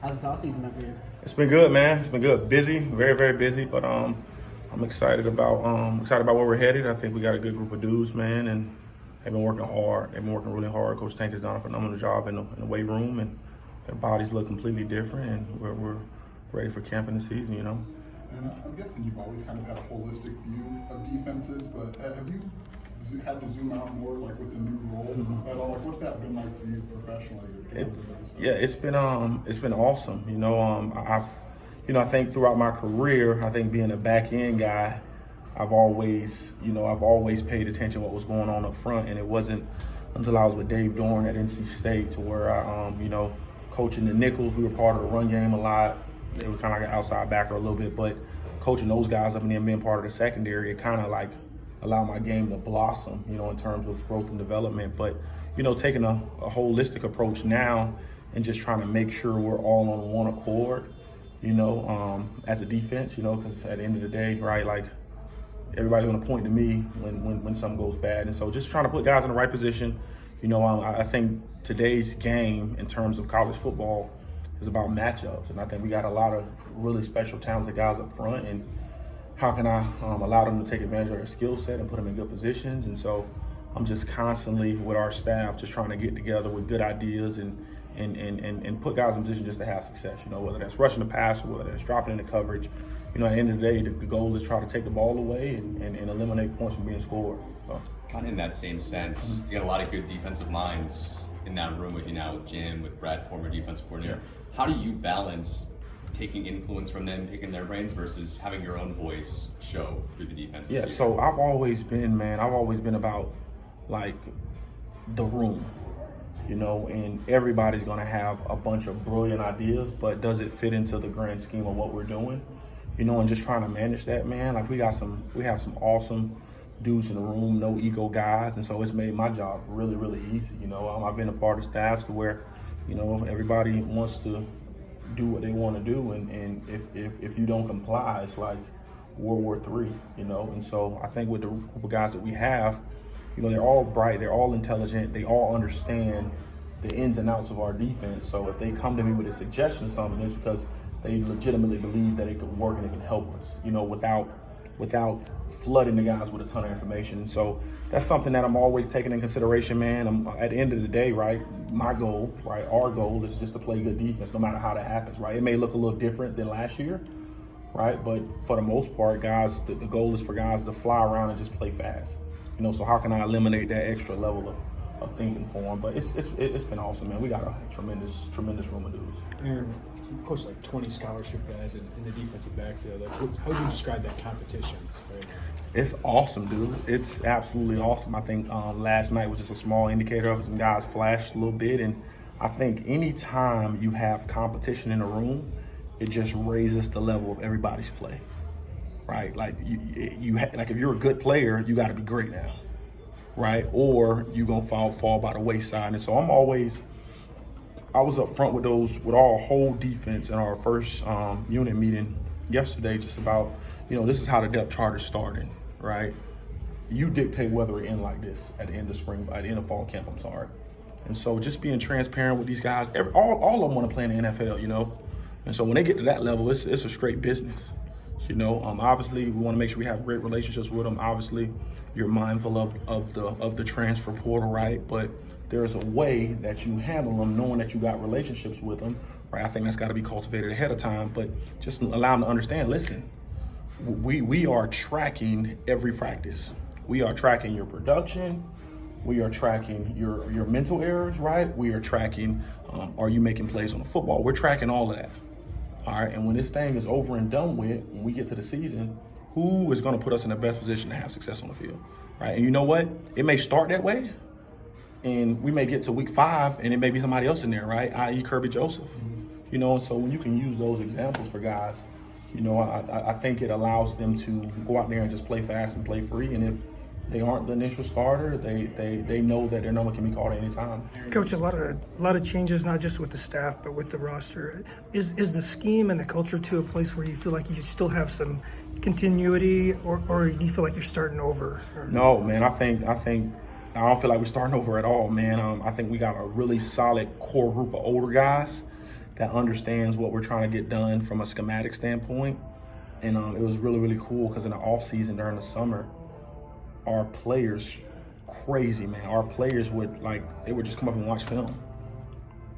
How's the offseason been for you? It's been good, man. It's been good. Busy, very, very busy. But I'm excited about where we're headed. I think we got a good group of dudes, man, and they've been working hard. They've been working really hard. Coach Tank has done a phenomenal job in the weight room, and their bodies look completely different. And we're ready for camp in the season, you know. And I'm guessing you've always kind of had a holistic view of defenses, but have you had to zoom out more, like with the new role at all? Like, what's that been like for you professionally? It's been awesome. You know, I think throughout my career, I think being a back end guy, I've always paid attention to what was going on up front, and it wasn't until I was with Dave Dorn at NC State to where I, coaching the nickels, we were part of the run game a lot. They were kind of like an outside backer a little bit, but coaching those guys up and then being part of the secondary, it kind of like allowed my game to blossom, you know, in terms of growth and development. But, you know, taking a holistic approach now and just trying to make sure we're all on one accord, you know, as a defense, you know, because at the end of the day, right, like everybody's going to point to me when something goes bad. And so just trying to put guys in the right position. You know, I think today's game in terms of college football is about matchups. And I think we got a lot of really special talented guys up front. And how can I allow them to take advantage of their skill set and put them in good positions? And so I'm just constantly with our staff just trying to get together with good ideas and put guys in position just to have success, you know, whether that's rushing the passer, whether that's dropping into coverage. You know, at the end of the day, the goal is try to take the ball away and eliminate points from being scored. So. Kind of in that same sense, you got a lot of good defensive minds in that room with you now, with Jim, with Brad, former defensive coordinator. How do you balance taking influence from them, picking their brains, versus having your own voice show through the defense? Yeah, so I've always been about like the room, you know, and everybody's gonna have a bunch of brilliant ideas, but does it fit into the grand scheme of what we're doing? You know, and just trying to manage that, man. Like we have some awesome dudes in the room, no ego guys, and so it's made my job really, really easy. You know, I've been a part of staffs to where, you know, everybody wants to do what they want to do, and if you don't comply, it's like World War III, you know. And so I think with the group of guys that we have, you know, they're all bright, they're all intelligent, they all understand the ins and outs of our defense. So if they come to me with a suggestion or something, it's because they legitimately believe that it could work and it can help us, you know, without flooding the guys with a ton of information. And so that's something that I'm always taking in consideration, man. At the end of the day, right, my goal, right, our goal is just to play good defense no matter how that happens, right? It may look a little different than last year, right? But for the most part, guys, the goal is for guys to fly around and just play fast. You know, so how can I eliminate that extra level of thinking for them? But it's been awesome, man. We got a tremendous room of dudes. And of course, like 20 scholarship guys in the defensive backfield. Like, how would you describe that competition right now? It's awesome, dude. It's absolutely awesome. I think last night was just a small indicator of some guys flashed a little bit, and I think anytime you have competition in a room, it just raises the level of everybody's play, right? Like like if you're a good player, you got to be great now, right? Or you gonna fall by the wayside. And so I was up front with our whole defense in our first unit meeting yesterday, just about, you know, this is how the depth chart is starting, right? You dictate whether it end like this at the end of fall camp, I'm sorry. And so just being transparent with these guys, all of them want to play in the NFL, you know? And so when they get to that level, it's a straight business, you know? Obviously, we want to make sure we have great relationships with them. Obviously, you're mindful of the transfer portal, right? But there's a way that you handle them knowing that you got relationships with them, right? I think that's got to be cultivated ahead of time, but just allow them to understand, listen, we are tracking every practice. We are tracking your production. We are tracking your mental errors, right? We are tracking, are you making plays on the football? We're tracking all of that, all right? And when this thing is over and done with, when we get to the season, who is going to put us in the best position to have success on the field, right? And you know what? It may start that way, and we may get to week 5, and it may be somebody else in there, right? I.e. Kirby Joseph, you know. And so when you can use those examples for guys, you know, I think it allows them to go out there and just play fast and play free. And if they aren't the initial starter, they know that their number can be called at any time. Coach, a lot of changes, not just with the staff, but with the roster. Is the scheme and the culture to a place where you feel like you still have some continuity, or do you feel like you're starting over? No, man. I don't feel like we're starting over at all, man. I think we got a really solid core group of older guys that understands what we're trying to get done from a schematic standpoint. And it was really, really cool because in the off season during the summer, our players, crazy, man. Our players they would just come up and watch film.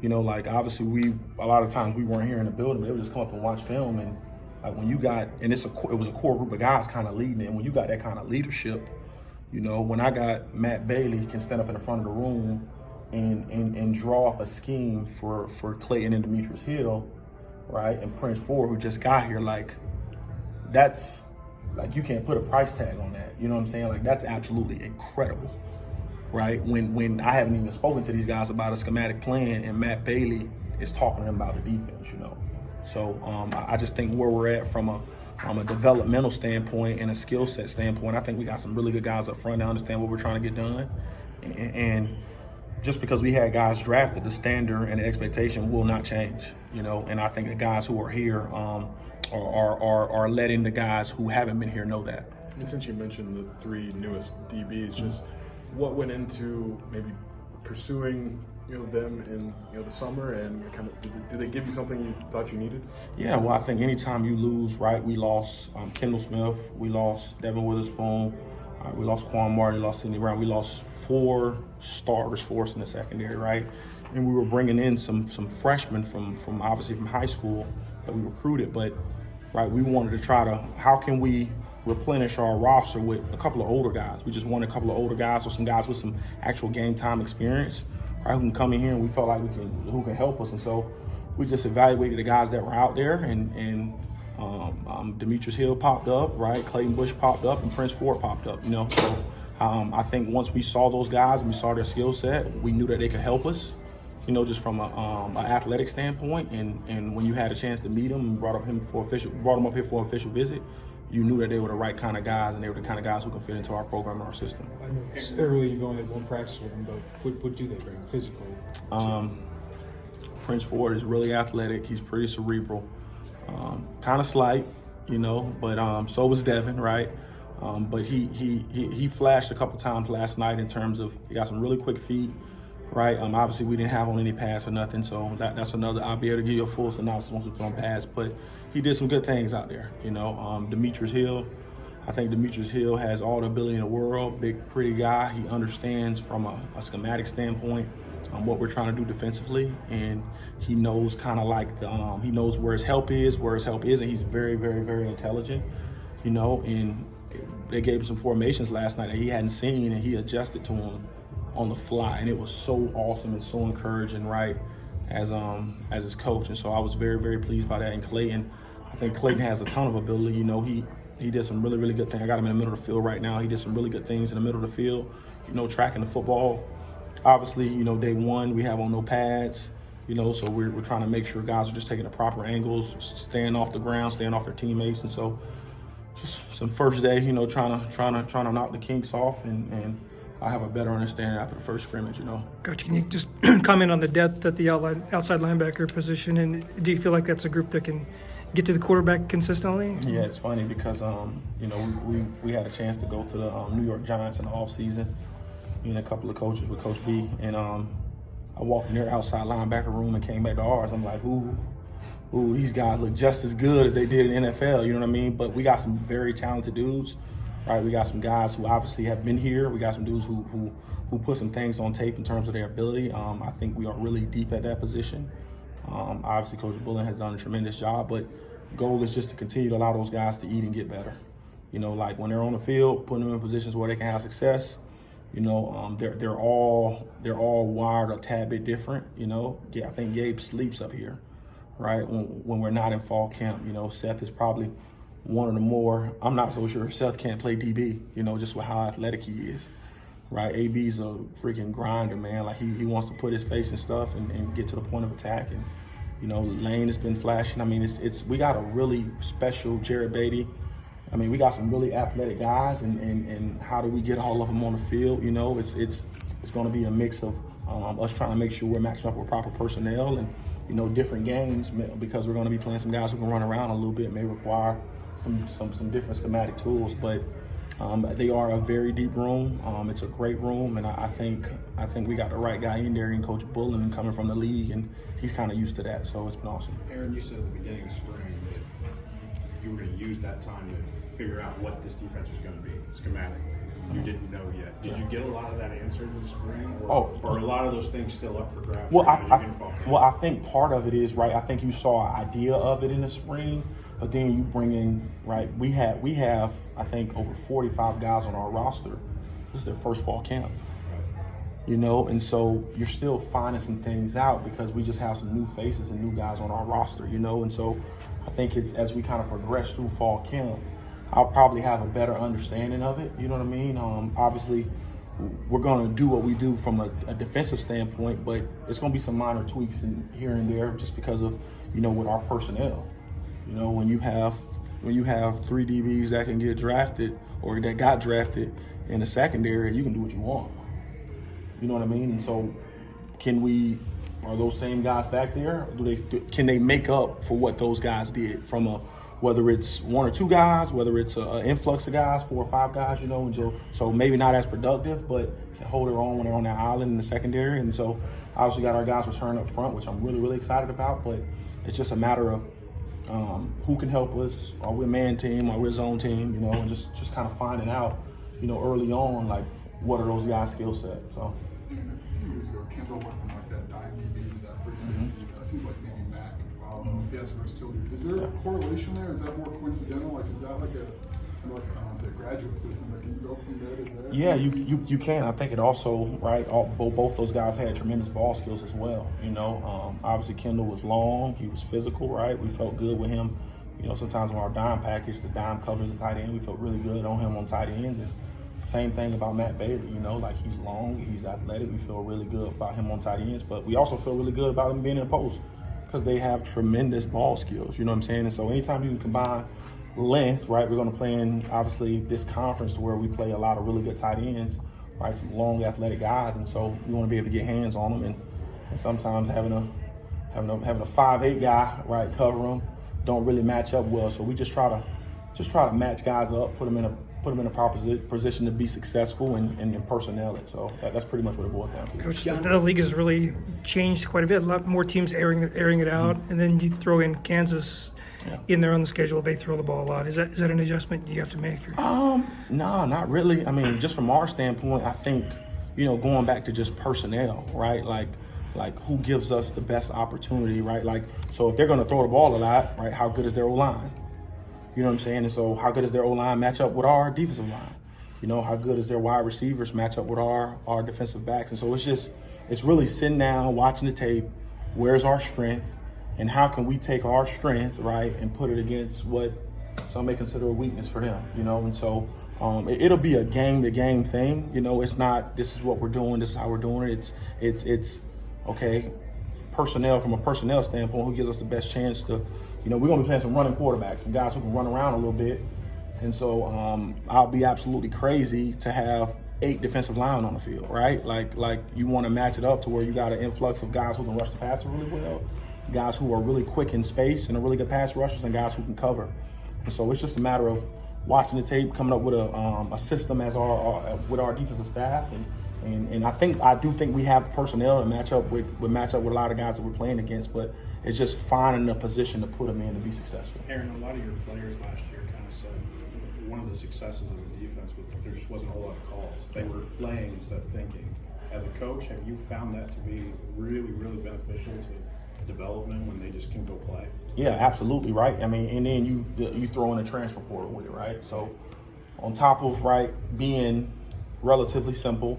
You know, like obviously a lot of times we weren't here in the building, but they would just come up and watch film. And like when you got, and it was a core group of guys kind of leading it. And when you got that kind of leadership, you know, when I got Matt Bailey can stand up in the front of the room and draw up a scheme for Clayton and Demetrius Hill, right? And Prince Ford, who just got here, like that's like you can't put a price tag on that. You know what I'm saying? Like that's absolutely incredible. Right, when I haven't even spoken to these guys about a schematic plan, and Matt Bailey is talking to them about the defense, you know. So I just think where we're at from a developmental standpoint and a skill set standpoint, I think we got some really good guys up front that understand what we're trying to get done. And just because we had guys drafted, the standard and the expectation will not change, you know. And I think the guys who are here are letting the guys who haven't been here know that. And since you mentioned the 3 newest DBs, just what went into maybe pursuing them in the summer, and kind of did they give you something you thought you needed? Yeah, well, I think anytime you lose, right? We lost Kendall Smith, we lost Devin Witherspoon, we lost Quan Martin, we lost Sidney Brown, we lost 4 starters for us in the secondary, right? And we were bringing in some freshmen from obviously from high school that we recruited, but right, we wanted to try to, how can we replenish our roster with a couple of older guys? We just wanted a couple of older guys, or some guys with some actual game time experience, right, who can come in here and we felt like who can help us. And so we just evaluated the guys that were out there, and Demetrius Hill popped up, right, Clayton Bush popped up, and Prince Ford popped up, you know. So I think once we saw those guys and we saw their skill set, we knew that they could help us, you know, just from an athletic standpoint. And when you had a chance to meet them and brought them up here for an official visit, you knew that they were the right kind of guys, and they were the kind of guys who can fit into our program and our system. I know earlier you only had 1 practice with them, but what do they bring physically? Prince Ford is really athletic. He's pretty cerebral, kind of slight, you know, but so was Devin, right? But he flashed a couple times last night in terms of he got some really quick feet, right? Obviously we didn't have on any pass or nothing, so that's another. I'll be able to give you a full synopsis once we put on pass, but he did some good things out there, you know. Demetrius Hill, I think Demetrius Hill has all the ability in the world. Big, pretty guy. He understands from a schematic standpoint what we're trying to do defensively, and he knows kind of like he knows where his help is, and he's very, very, very intelligent, you know. And they gave him some formations last night that he hadn't seen, and he adjusted to them on the fly, and it was so awesome and so encouraging, right, as his coach. And so I was very, very pleased by that. And Clayton, I think Clayton has a ton of ability. You know, he did some really, really good things. I got him in the middle of the field right now. He did some really good things in the middle of the field, you know, tracking the football. Obviously, you know, day 1, we have on no pads, you know, so we're trying to make sure guys are just taking the proper angles, staying off the ground, staying off their teammates. And so just some first day, you know, trying to knock the kinks off, and I have a better understanding after the first scrimmage, you know. Coach, can you just comment on the depth at the outside linebacker position, and do you feel like that's a group that can get to the quarterback consistently? Yeah, it's funny because you know, we had a chance to go to the New York Giants in the offseason, me and a couple of coaches with Coach B, and I walked in their outside linebacker room and came back to ours. I'm like, ooh, these guys look just as good as they did in NFL, you know what I mean? But we got some very talented dudes, right? We got some guys who obviously have been here. We got some dudes who put some things on tape in terms of their ability. I think we are really deep at that position. Obviously, Coach Bullen has done a tremendous job, but the goal is just to continue to allow those guys to eat and get better. You know, like when they're on the field, putting them in positions where they can have success. You know, they're all wired a tad bit different. You know, I think Gabe sleeps up here, right? When we're not in fall camp, you know, Seth is probably one of the more. I'm not so sure Seth can't play DB. You know, just with how athletic he is, right? AB's a freaking grinder, man. Like he wants to put his face and stuff and get to the point of attack. And you know, Lane has been flashing. I mean, it's we got a really special Jared Beatty. I mean, we got some really athletic guys, and how do we get all of them on the field? You know, it's going to be a mix of us trying to make sure we're matching up with proper personnel, and you know, different games, because we're going to be playing some guys who can run around a little bit, may require some different schematic tools. But They are a very deep room. It's a great room, and I think we got the right guy in there, and Coach Bullen coming from the league, and he's kind of used to that. So it's been awesome. Aaron, you said at the beginning of spring that you were going to use that time to figure out what this defense was going to be schematically. You didn't know yet. Did you get a lot of that answered in the spring, or are a lot of those things still up for grabs? Well, I I think part of it is, right, I think you saw an idea of it in the spring, but then you bring in, right, we have I think over 45 guys on our roster. This is their first fall camp. You know, and so you're still finding some things out because we just have some new faces and new guys on our roster, you know, and so I think it's as we kind of progress through fall camp, I'll probably have a better understanding of it. You know what I mean? Obviously, we're going to do what we do from a defensive standpoint, but it's going to be some minor tweaks in here and there just because of, you know, with our personnel. You know, when you have 3 DBs that can get drafted or that got drafted in the secondary, you can do what you want. You know what I mean? And so, are those same guys back there? Can they make up for what those guys did from whether it's 1 or 2 guys, whether it's an influx of guys, 4 or 5 guys, you know, and so maybe not as productive, but can hold their own when they're on that island in the secondary. And so obviously got our guys returning up front, which I'm really, really excited about, but it's just a matter of who can help us. Are we a man team? Are we a zone team? You know, and just kind of finding out, you know, early on, like, what are those guys' skill sets? So. A few years ago, Kendall went from like that dime DB to that free safety. That seems like maybe Matt can follow. He has versatility. Is there a correlation there? Is that more coincidental? Like, is that like I don't want to say a graduate system, but can you go from there to there? Yeah, you can. I think it also, right, both those guys had tremendous ball skills as well. You know, obviously Kendall was long. He was physical, right? We felt good with him. You know, sometimes in our dime package, the dime covers the tight end. We felt really good on him on tight ends. And same thing about Matt Bailey, you know, like he's long, he's athletic. We feel really good about him on tight ends, but we also feel really good about him being in the post because they have tremendous ball skills, you know what I'm saying? And so anytime you can combine length, right, we're going to play in, obviously, this conference to where we play a lot of really good tight ends, right, some long athletic guys, and so we want to be able to get hands on them, and sometimes having a 5'8" guy, right, cover them don't really match up well, so we just try to match guys up, put them in a proper position to be successful and personnel it. So that's pretty much what it boils down to. Coach, the league has really changed quite a bit. A lot more teams airing it out, and then you throw in Kansas in there on the schedule. They throw the ball a lot. Is that an adjustment you have to make? No, not really. I mean, just from our standpoint, I think, you know, going back to just personnel, right? Like who gives us the best opportunity, right? Like, so if they're going to throw the ball a lot, right, how good is their O-line? You know what I'm saying? And so how good does their O-line match up with our defensive line? You know, how good does their wide receivers match up with our defensive backs? And so it's really sitting down, watching the tape, where's our strength, and how can we take our strength, right, and put it against what some may consider a weakness for them, you know? And so it'll be a game-to-game thing. You know, it's not this is what we're doing, this is how we're doing it. It's okay, personnel, from a personnel standpoint, who gives us the best chance to, you know, we're going to be playing some running quarterbacks, some guys who can run around a little bit. And so I'll be absolutely crazy to have 8 defensive linemen on the field, right? Like you want to match it up to where you got an influx of guys who can rush the passer really well, guys who are really quick in space and are really good pass rushers, and guys who can cover. And so it's just a matter of watching the tape, coming up with a system as with our defensive staff, and I do think we have the personnel to match up with a lot of guys that we're playing against, but it's just finding a position to put them in to be successful. Aaron, a lot of your players last year kind of said one of the successes of the defense was there just wasn't a whole lot of calls. They were playing instead of thinking. As a coach, have you found that to be really, really beneficial to development when they just can go play? Yeah, absolutely, right. I mean, and then you throw in a transfer portal with it, right? So on top of, right, being relatively simple,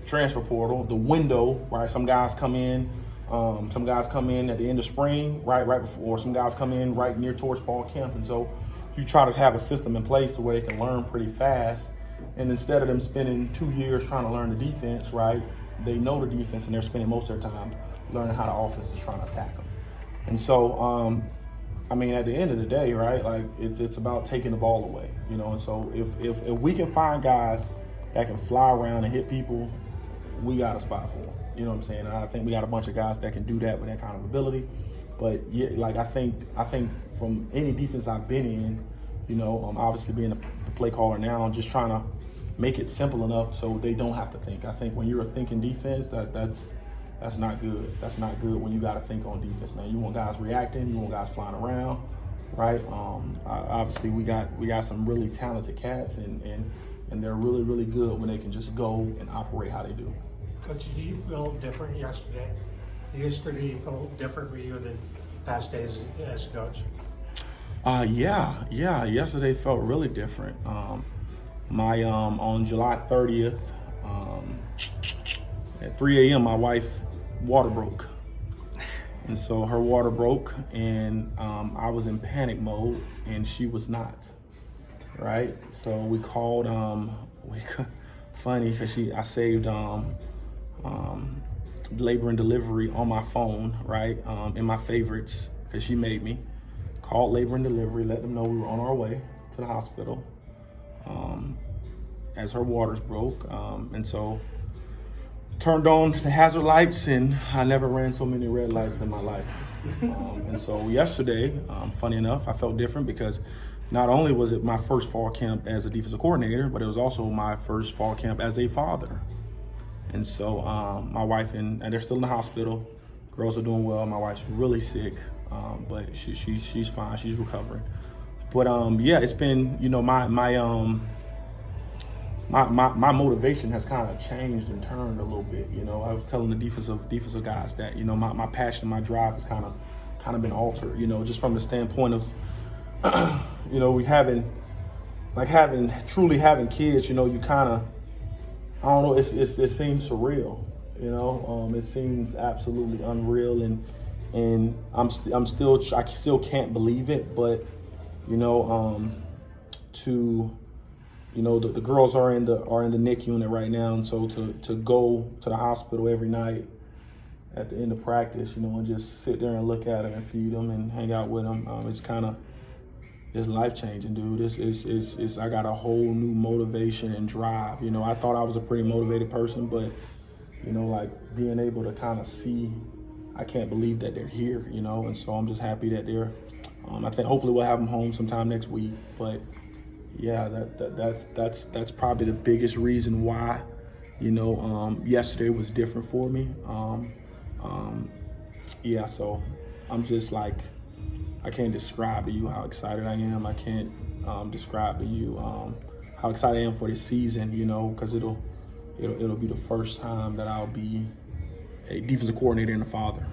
transfer portal, the window, right? Some guys come in at the end of spring, right before. Some guys come in right near towards fall camp, and so you try to have a system in place to where they can learn pretty fast. And instead of them spending 2 years trying to learn the defense, right? They know the defense, and they're spending most of their time learning how the offense is trying to attack them. And so, I mean, at the end of the day, right? Like it's about taking the ball away, you know. And so if we can find guys that can fly around and hit people, we got a spot for them. You know what I'm saying? And I think we got a bunch of guys that can do that with that kind of ability. But yeah, like I think from any defense I've been in, Obviously being a play caller now, just trying to make it simple enough so they don't have to think. I think when you're a thinking defense, that's not good. That's not good when you got to think on defense, man. You want guys reacting, you want guys flying around, right? Obviously we got some really talented cats, and they're really, really good when they can just go and operate how they do. Coach, do you feel different yesterday? Yesterday felt different for you than past days as a coach? Yeah. Yesterday felt really different. On July 30th, at 3 a.m., my wife water broke. And so her water broke, and I was in panic mode, and she was not, right? So we called, funny, because I saved labor and delivery on my phone, right, in my favorites, because she made me. Called labor and delivery, let them know we were on our way to the hospital as her waters broke. And so turned on the hazard lights, and I never ran so many red lights in my life. And so yesterday, funny enough, I felt different because not only was it my first fall camp as a defensive coordinator, but it was also my first fall camp as a father. And so my wife, and they're still in the hospital. Girls are doing well. My wife's really sick, but she's fine. She's recovering. But yeah, it's been, my motivation has kind of changed and turned a little bit. I was telling the defensive guys that my passion, my drive has kind of been altered. Just from the standpoint of we truly having kids. You kind of, I don't know. It seems surreal. It seems absolutely unreal, and I still can't believe it. But the girls are in the NIC unit right now, and so to go to the hospital every night at the end of practice, and just sit there and look at them and feed them and hang out with them, it's life changing, dude. I got a whole new motivation and drive. I thought I was a pretty motivated person, but being able to kind of see, I can't believe that they're here, and so I'm just happy that they're. I think hopefully we'll have them home sometime next week, but. Yeah, that's probably the biggest reason why, yesterday was different for me. Yeah, so I'm just like, I can't describe to you how excited I am. I can't describe to you how excited I am for this season, because it'll be the first time that I'll be a defensive coordinator and a father.